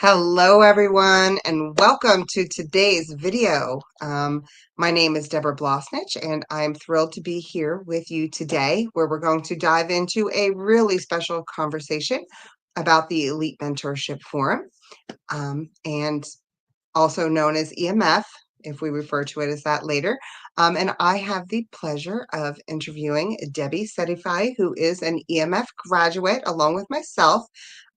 Hello, everyone, and welcome to today's video. My name is Debbra Blosnich, and I'm thrilled to be here with you today, where we're going to dive into a really special conversation about the Elite Mentorship Forum, and also known as EMF, if we refer to it as that later. And I have the pleasure of interviewing Debbie Saidyfye, who is an EMF graduate, along with myself.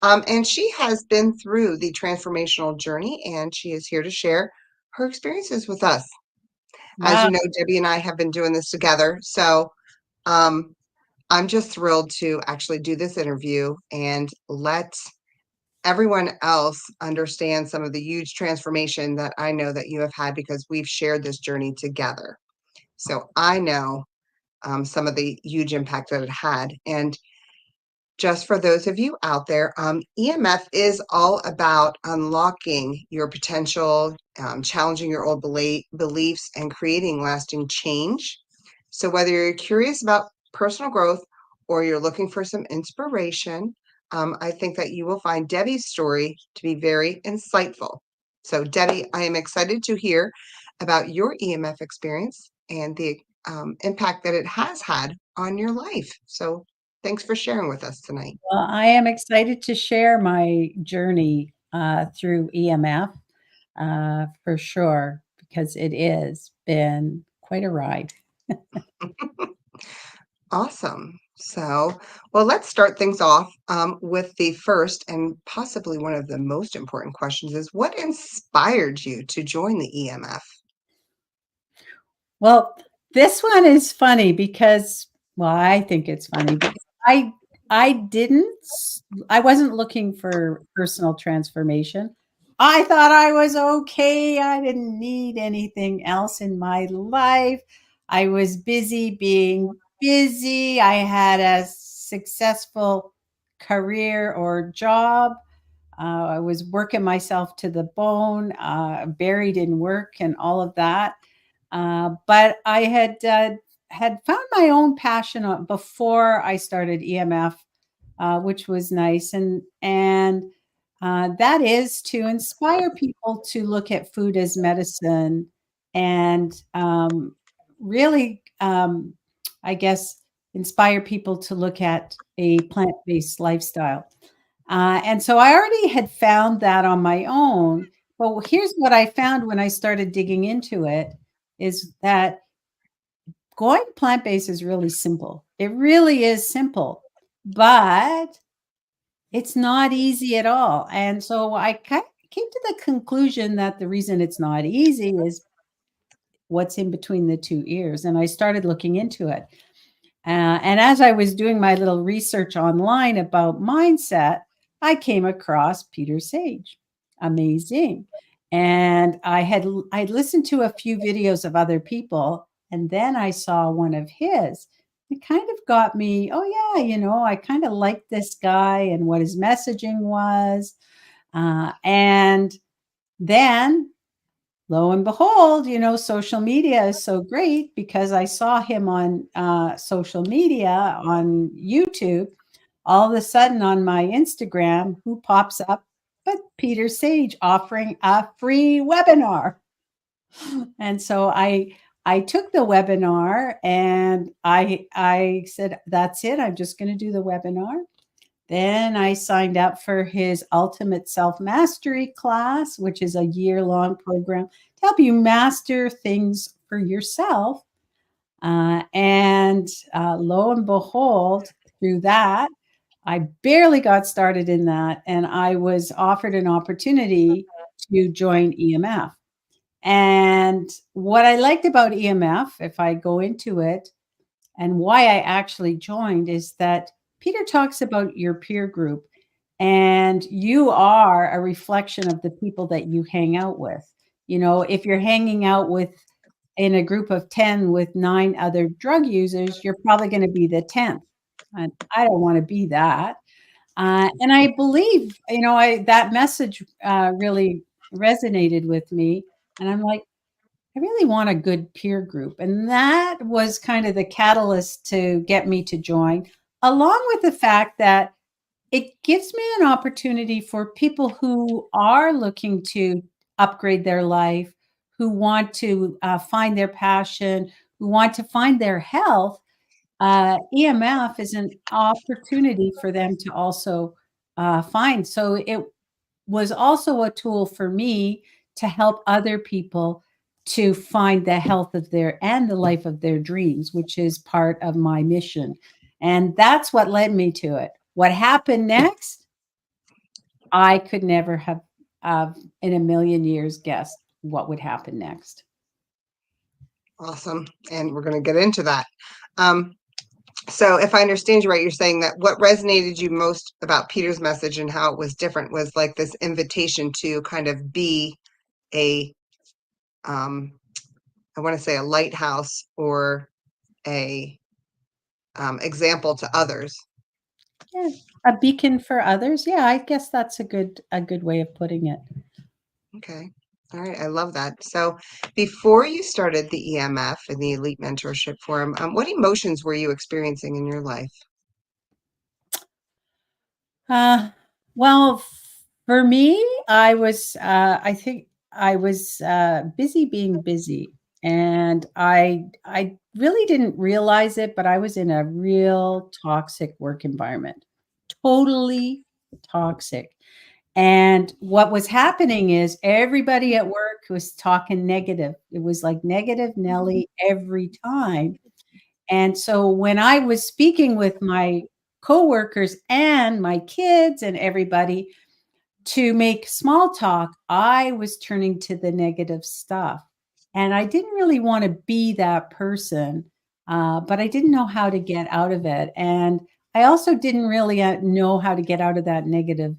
And she has been through the transformational journey, and she is here to share her experiences with us. As Wow. you know, Debbie and I have been doing this together. So um, I'm just thrilled to actually do this interview and let everyone else understand some of the huge transformation that I know that you have had because we've shared this journey together. So I know some of the huge impact that it had. And just for those of you out there, EMF is all about unlocking your potential, challenging your old beliefs, and creating lasting change. So, whether you're curious about personal growth or you're looking for some inspiration, I think that you will find Debbie's story to be very insightful. So, Debbie, I am excited to hear about your EMF experience and the impact that it has had on your life. So, thanks for sharing with us tonight. Well, I am excited to share my journey through EMF for sure, because it has been quite a ride. Awesome. So, well, let's start things off with the first and possibly one of the most important questions is what inspired you to join the EMF? Well, this one is funny because, well, I think it's funny because I I didn't I wasn't looking for personal transformation. I thought I was okay. I didn't need anything else in my life. I was busy being busy. I had a successful career or job. I was working myself to the bone, buried in work and all of that. But I had found my own passion before I started EMF, which was nice, and that is to inspire people to look at food as medicine, and really, I guess, inspire people to look at a plant-based lifestyle. And so I already had found that on my own. But here's what I found when I started digging into it is that going plant-based is really simple. It really is simple, but it's not easy at all. And so I kind of came to the conclusion that the reason it's not easy is what's in between the two ears. And I started looking into it. And as I was doing my little research online about mindset, I came across Peter Sage. Amazing. And I'd listened to a few videos of other people, and then I saw one of his. It kind of got me, oh yeah, I kind of liked this guy and what his messaging was. And then lo and behold, social media is so great because I saw him on social media on YouTube. All of a sudden on my Instagram, who pops up but Peter Sage offering a free webinar. And so I took the webinar and I said, that's it. I'm just going to do the webinar. Then I signed up for his Ultimate Self Mastery class, which is a year-long program to help you master things for yourself. And lo and behold, through that, I barely got started in that, and I was offered an opportunity to join EMF. And what I liked about EMF, if I go into it, and why I actually joined is that Peter talks about your peer group, and you are a reflection of the people that you hang out with. If you're hanging out with in a group of 10 with 9 other drug users, you're probably going to be the 10th. And I don't want to be that. And I believe, that message really resonated with me. And I'm like, I really want a good peer group. And that was kind of the catalyst to get me to join, along with the fact that it gives me an opportunity for people who are looking to upgrade their life, who want to find their passion, who want to find their health. EMF is an opportunity for them to also find. So it was also a tool for me to help other people to find the health of their and the life of their dreams, which is part of my mission. And that's what led me to it. What happened next, I could never have in a million years guessed what would happen next. Awesome. And we're going to get into that. So if I understand you right, you're saying that what resonated you most about Peter's message and how it was different was like this invitation to kind of be a, I want to say a lighthouse or a example to others. Yeah, a beacon for others. Yeah, I guess that's a good way of putting it. Okay. All right. I love that. So before you started the EMF and the Elite Mentorship Forum, what emotions were you experiencing in your life? Well, for me, I think I was busy being busy, and I really didn't realize it, but I was in a real toxic work environment, totally toxic. And what was happening is everybody at work was talking negative. It was like negative Nelly every time. And so when I was speaking with my coworkers and my kids and everybody to make small talk, I was turning to the negative stuff. And I didn't really want to be that person, but I didn't know how to get out of it. And I also didn't really know how to get out of that negative,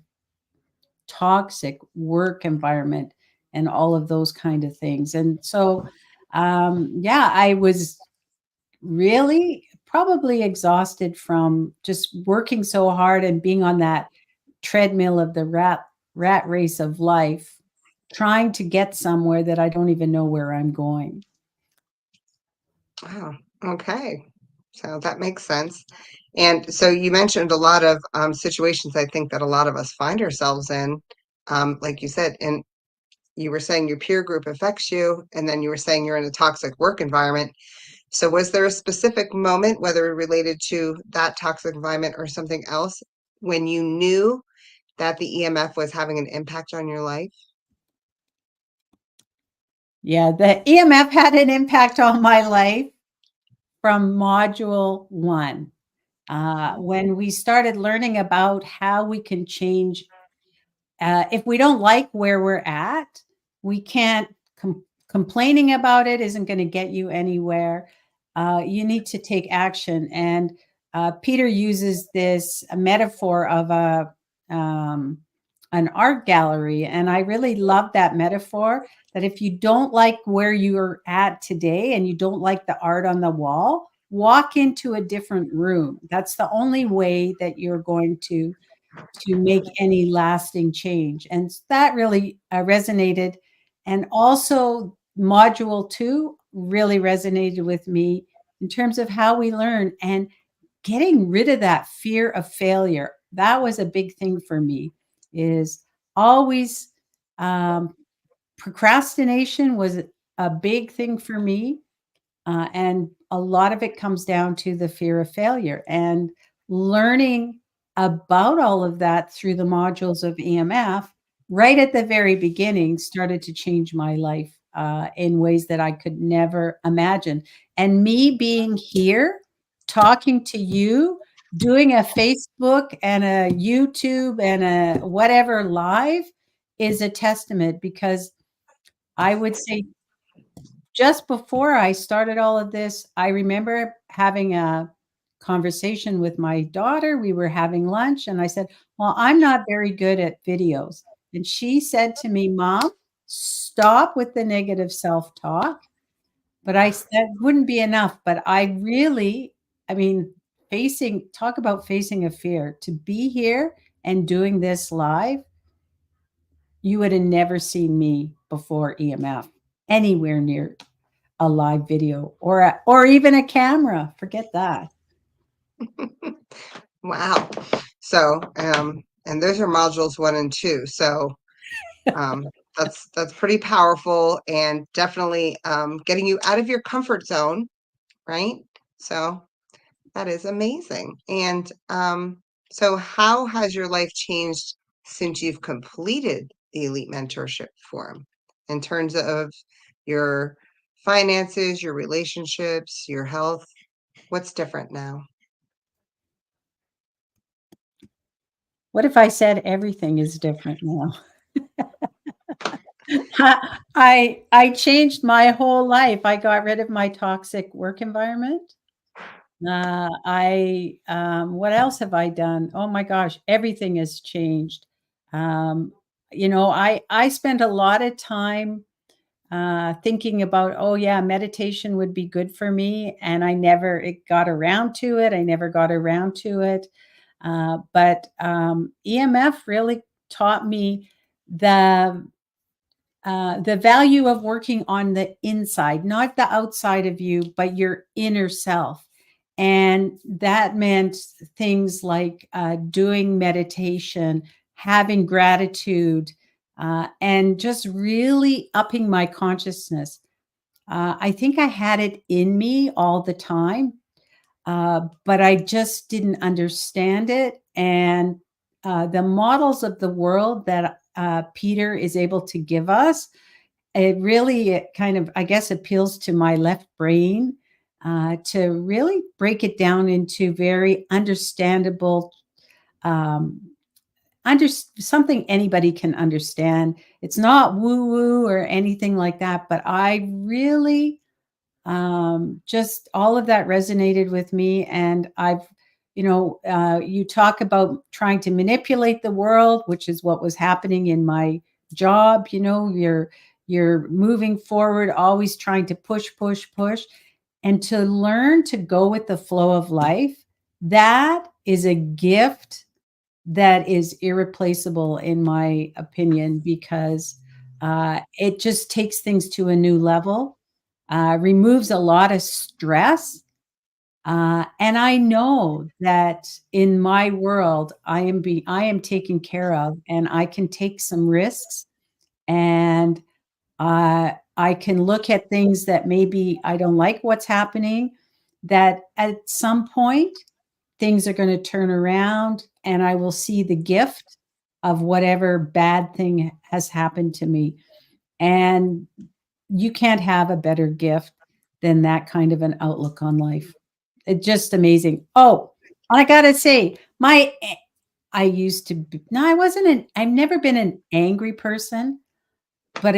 toxic work environment and all of those kind of things. And so, yeah, I was really probably exhausted from just working so hard and being on that treadmill of the rat race of life, trying to get somewhere that I don't even know where I'm going. Wow. Okay. So that makes sense. And so you mentioned a lot of situations I think that a lot of us find ourselves in, like you said, and you were saying your peer group affects you, and then you were saying you're in a toxic work environment. So was there a specific moment, whether related to that toxic environment or something else, when you knew that the EMF was having an impact on your life? Yeah, the EMF had an impact on my life from module 1. When we started learning about how we can change, if we don't like where we're at, we can't, complaining about it isn't going to get you anywhere. You need to take action. And Peter uses this metaphor of an art gallery. And I really love that metaphor, that if you don't like where you're at today and you don't like the art on the wall, walk into a different room. That's the only way that you're going to make any lasting change. And that really resonated. And also, module 2 really resonated with me in terms of how we learn and getting rid of that fear of failure. That was a big thing for me, is always, procrastination was a big thing for me. And a lot of it comes down to the fear of failure, and learning about all of that through the modules of EMF right at the very beginning started to change my life in ways that I could never imagine. And me being here, talking to you, doing a Facebook and a YouTube and a whatever live is a testament, because I would say just before I started all of this, I remember having a conversation with my daughter. We were having lunch, and I said, "Well, I'm not very good at videos." And she said to me, "Mom, stop with the negative self talk." But that wouldn't be enough. But I really, I mean, talk about facing a fear, to be here and doing this live, you would have never seen me before EMF anywhere near a live video or even a camera. Forget that. Wow. So, and those are modules 1 and 2. So, um, that's pretty powerful and definitely getting you out of your comfort zone, right? So that is amazing. And so how has your life changed since you've completed the Elite Mentorship Forum in terms of your finances, your relationships, your health? What's different now? What if I said everything is different now? I changed my whole life. I got rid of my toxic work environment. What else have I done? Oh my gosh, everything has changed. Um, I spent a lot of time thinking about, oh yeah, meditation would be good for me, and I never it got around to it. I never got around to it. But EMF really taught me the the value of working on the inside, not the outside of you, but your inner self. And that meant things like doing meditation, having gratitude, and just really upping my consciousness. I think I had it in me all the time, but I just didn't understand it. And the models of the world that Peter is able to give us, it kind of, I guess, appeals to my left brain to really break it down into very understandable, um, something anybody can understand. It's not woo woo or anything like that, but I really just all of that resonated with me. And you talk about trying to manipulate the world, which is what was happening in my job. You're moving forward, always trying to push, and to learn to go with the flow of life. That is a gift that is irreplaceable, in my opinion, because it just takes things to a new level, removes a lot of stress. And I know that in my world, I am taken care of, and I can take some risks, and I can look at things that maybe I don't like what's happening, that at some point things are going to turn around, and I will see the gift of whatever bad thing has happened to me. And you can't have a better gift than that kind of an outlook on life. It's just amazing. Oh, I gotta say, I used to be, no, I've never been an angry person, but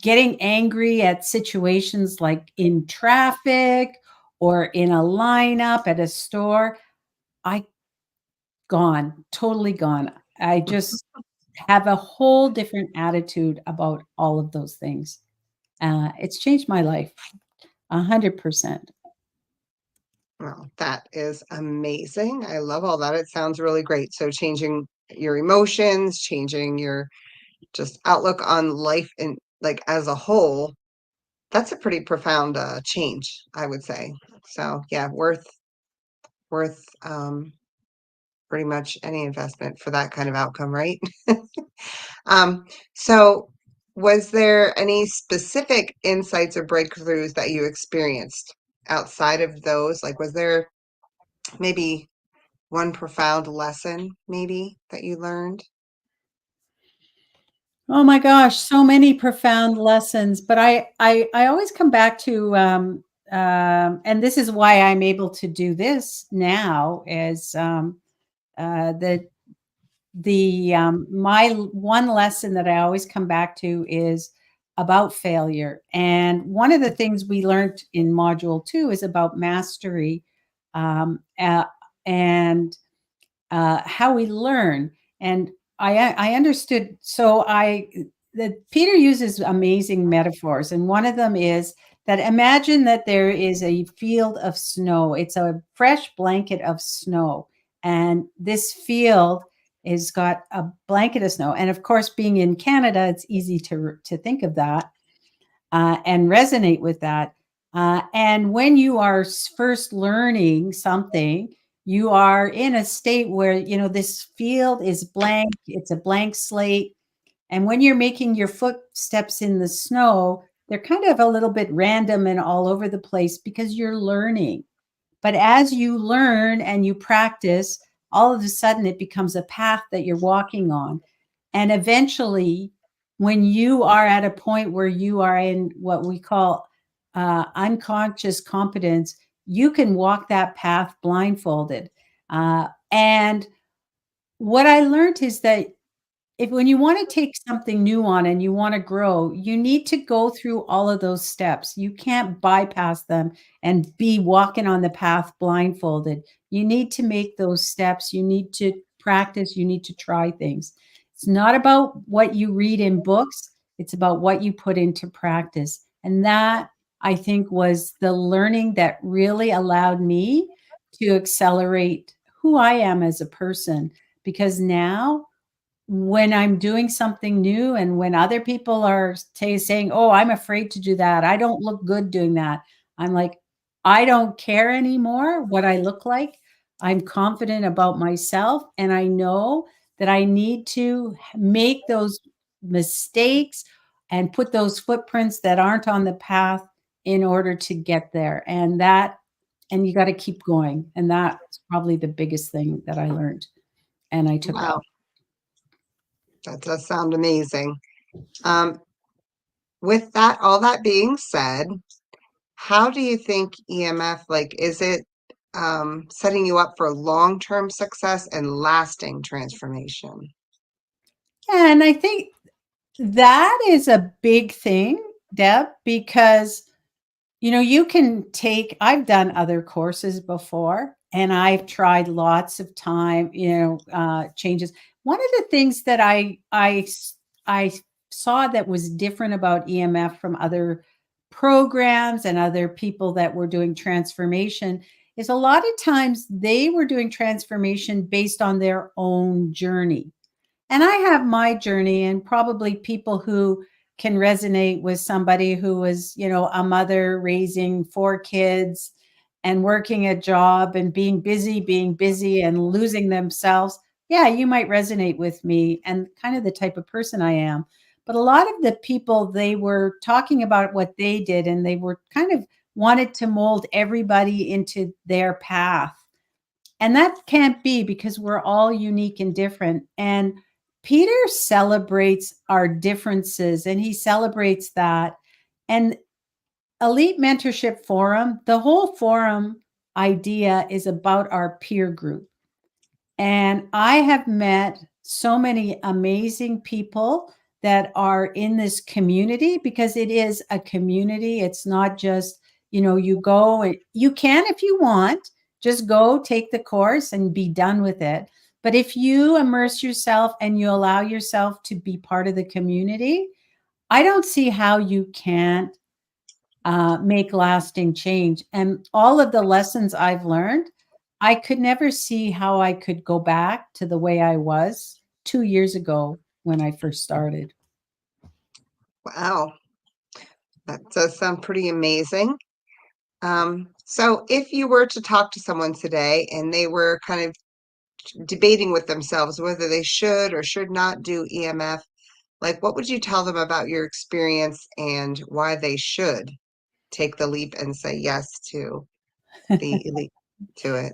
getting angry at situations like in traffic or in a lineup at a store, I gone, totally gone. I just have a whole different attitude about all of those things. It's changed my life 100%. Well, that is amazing. I love all that. It sounds really great. So changing your emotions, changing your just outlook on life and like as a whole, that's a pretty profound change, I would say. So yeah, worth pretty much any investment for that kind of outcome, right? Um, so was there any specific insights or breakthroughs that you experienced outside of those? Like, was there maybe one profound lesson maybe that you learned? Oh my gosh, so many profound lessons, but I always come back to, and this is why I'm able to do this now, is the my one lesson that I always come back to is about failure. And one of the things we learned in module 2 is about mastery, um, uh, and how we learn. And I understood. So that Peter uses amazing metaphors, and one of them is that imagine that there is a field of snow. It's a fresh blanket of snow, and this field has got a blanket of snow. And of course, being in Canada, it's easy to think of that and resonate with that. And when you are first learning something, you are in a state where, this field is blank, it's a blank slate. And when you're making your footsteps in the snow, they're kind of a little bit random and all over the place because you're learning. But as you learn and you practice, all of a sudden it becomes a path that you're walking on. And eventually, when you are at a point where you are in what we call unconscious competence, you can walk that path blindfolded. And what I learned is that if when you want to take something new on and you want to grow, you need to go through all of those steps. You can't bypass them and be walking on the path blindfolded. You need to make those steps. You need to practice. You need to try things. It's not about what you read in books, it's about what you put into practice. And that, I think, was the learning that really allowed me to accelerate who I am as a person. Because now, when I'm doing something new and when other people are saying, "Oh, I'm afraid to do that. I don't look good doing that." I'm like, "I don't care anymore what I look like. I'm confident about myself and I know that I need to make those mistakes and put those footprints that aren't on the path in order to get there." And you got to keep going. And that's probably the biggest thing that I learned and I took Wow, up. that does sound amazing. Um, with that, all that being said, how do you think EMF, like, is it setting you up for long-term success and lasting transformation? And I think that is a big thing, Deb, because you can I've done other courses before and I've tried lots of time, changes. One of the things that I saw that was different about EMF from other programs and other people that were doing transformation is a lot of times they were doing transformation based on their own journey. And I have my journey, and probably people who can resonate with somebody who was, a mother raising 4 kids and working a job and being busy and losing themselves. Yeah, you might resonate with me and kind of the type of person I am. But a lot of the people, they were talking about what they did and they were kind of wanted to mold everybody into their path. And that can't be because we're all unique and different. And Peter celebrates our differences and he celebrates that. And Elite Mentorship Forum, the whole forum idea is about our peer group. And I have met so many amazing people that are in this community because it is a community. It's not just, you go and you can, if you want, just go take the course and be done with it. But if you immerse yourself and you allow yourself to be part of the community, I don't see how you can't make lasting change. And all of the lessons I've learned, I could never see how I could go back to the way I was 2 years ago when I first started. Wow, that does sound pretty amazing. So if you were to talk to someone today and they were kind of debating with themselves whether they should or should not do EMF, like what would you tell them about your experience and why they should take the leap and say yes to the elite to it?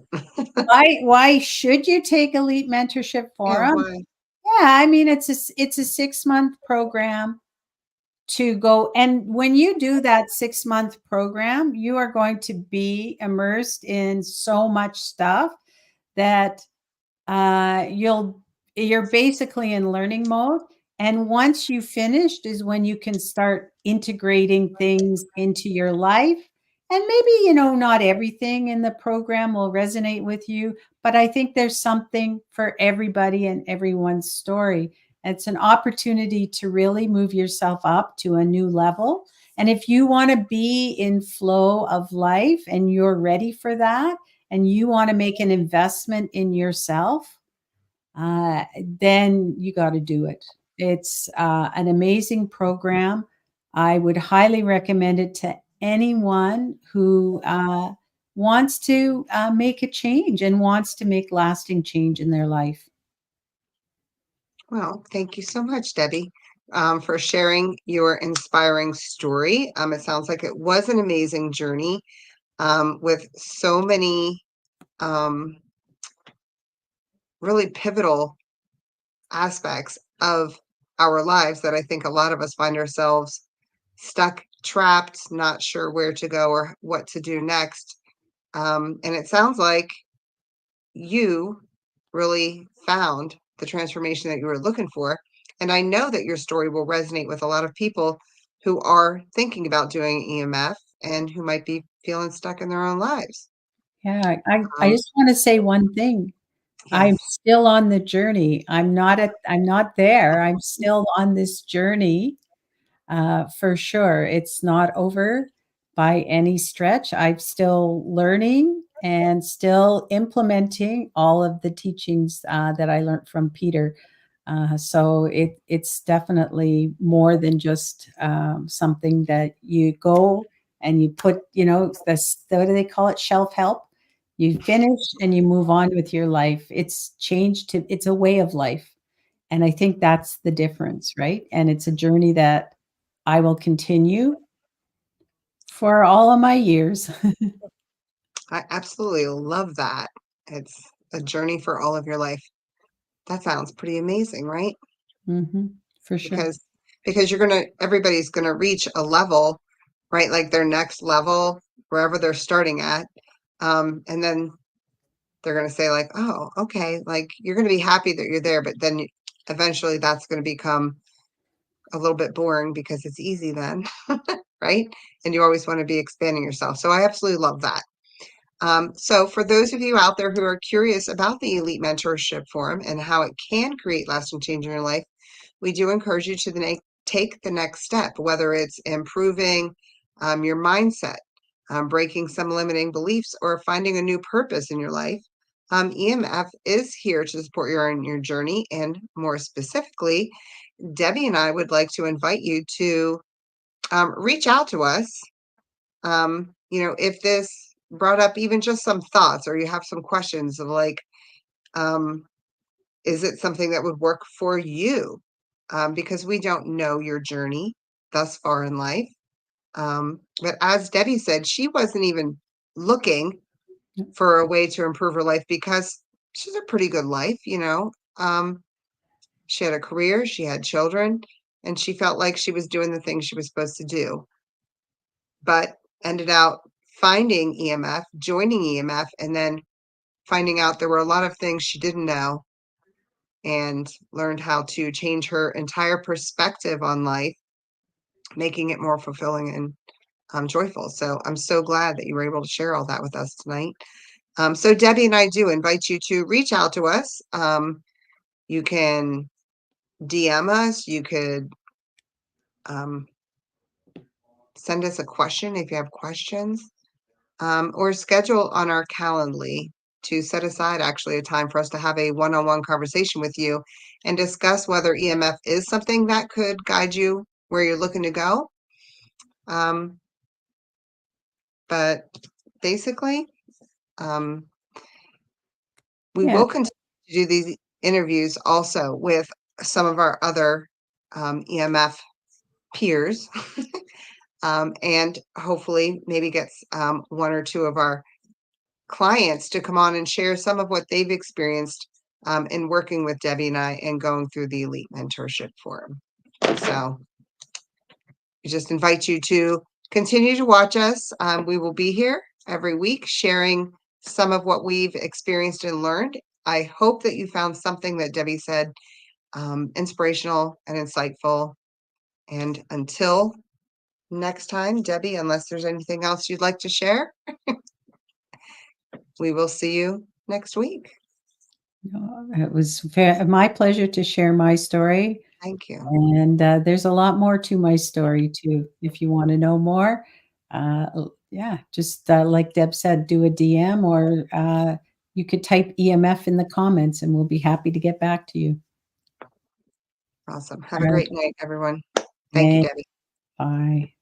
Why should you take Elite Mentorship Yeah, Forum? why? Yeah, I mean it's a 6-month program to go, and when you do that 6-month program, you are going to be immersed in so much stuff that you're basically in learning mode. And once you finished is when you can start integrating things into your life. And maybe, not everything in the program will resonate with you, but I think there's something for everybody and everyone's story. It's an opportunity to really move yourself up to a new level. And if you want to be in flow of life and you're ready for that, and you want to make an investment in yourself, then you got to do it. It's an amazing program. I would highly recommend it to anyone who wants to make a change and wants to make lasting change in their life. Well, thank you so much, Debbie, for sharing your inspiring story. It sounds like it was an amazing journey with so many really pivotal aspects of our lives that I think a lot of us find ourselves stuck, trapped, not sure where to go or what to do next. And it sounds like you really found the transformation that you were looking for. And I know that your story will resonate with a lot of people who are thinking about doing EMF and who might be feeling stuck in their own lives. Yeah, I Um, just want to say one thing. I'm yes. still on the journey. I'm not there. I'm still on this journey. For sure. It's not over by any stretch. I'm still learning and still implementing all of the teachings that I learned from Peter. So it's definitely more than just something that you go and you put, this, what do they call it? Shelf help. You finish and you move on with your life. It's a way of life. And I think that's the difference, right? And it's a journey that I will continue for all of my years. I absolutely love that. It's a journey for all of your life. That sounds pretty amazing, right? For sure. Because everybody's gonna reach a level, right? Like their next level, wherever they're starting at. And then they're gonna say like, oh, okay, like you're gonna be happy that you're there, but then eventually that's gonna become a little bit boring because it's easy then, right? And you always want to be expanding yourself. So I absolutely love that. So for those of you out there who are curious about the Elite Mentorship Forum and how it can create lasting change in your life, we do encourage you to take the next step, whether it's improving your mindset, breaking some limiting beliefs, or finding a new purpose in your life. EMF is here to support you on your journey, and more specifically, Debbie and I would like to invite you to reach out to us. If this brought up even just some thoughts or you have some questions of like, um, is it something that would work for you? Because we don't know your journey thus far in life. But as Debbie said, she wasn't even looking for a way to improve her life because she's a pretty good life. She had a career, she had children, and she felt like she was doing the things she was supposed to do, but ended out finding EMF, joining EMF, and then finding out there were a lot of things she didn't know and learned how to change her entire perspective on life, making it more fulfilling and joyful. So I'm so glad that you were able to share all that with us tonight. So Debbie and I do invite you to reach out to us. You can DM us. You could um, send us a question if you have questions, or schedule on our Calendly to set aside actually a time for us to have a one-on-one conversation with you and discuss whether EMF is something that could guide you where you're looking to go. Um, but basically, um, we Yeah. will continue to do these interviews also with some of our other EMF peers, and hopefully maybe get one or two of our clients to come on and share some of what they've experienced in working with Debbie and I and going through the Elite Mentorship Forum. So we just invite you to continue to watch us. We will be here every week sharing some of what we've experienced and learned. I hope that you found something that Debbie said inspirational and insightful. And until next time, Debbie, unless there's anything else you'd like to share, we will see you next week. It was my pleasure to share my story. Thank you. And there's a lot more to my story, too. If you want to know more, yeah, just like Deb said, do a DM or you could type EMF in the comments and we'll be happy to get back to you. Awesome. Have a All right. great night, everyone. Thank you, Thanks. Debbie. Bye.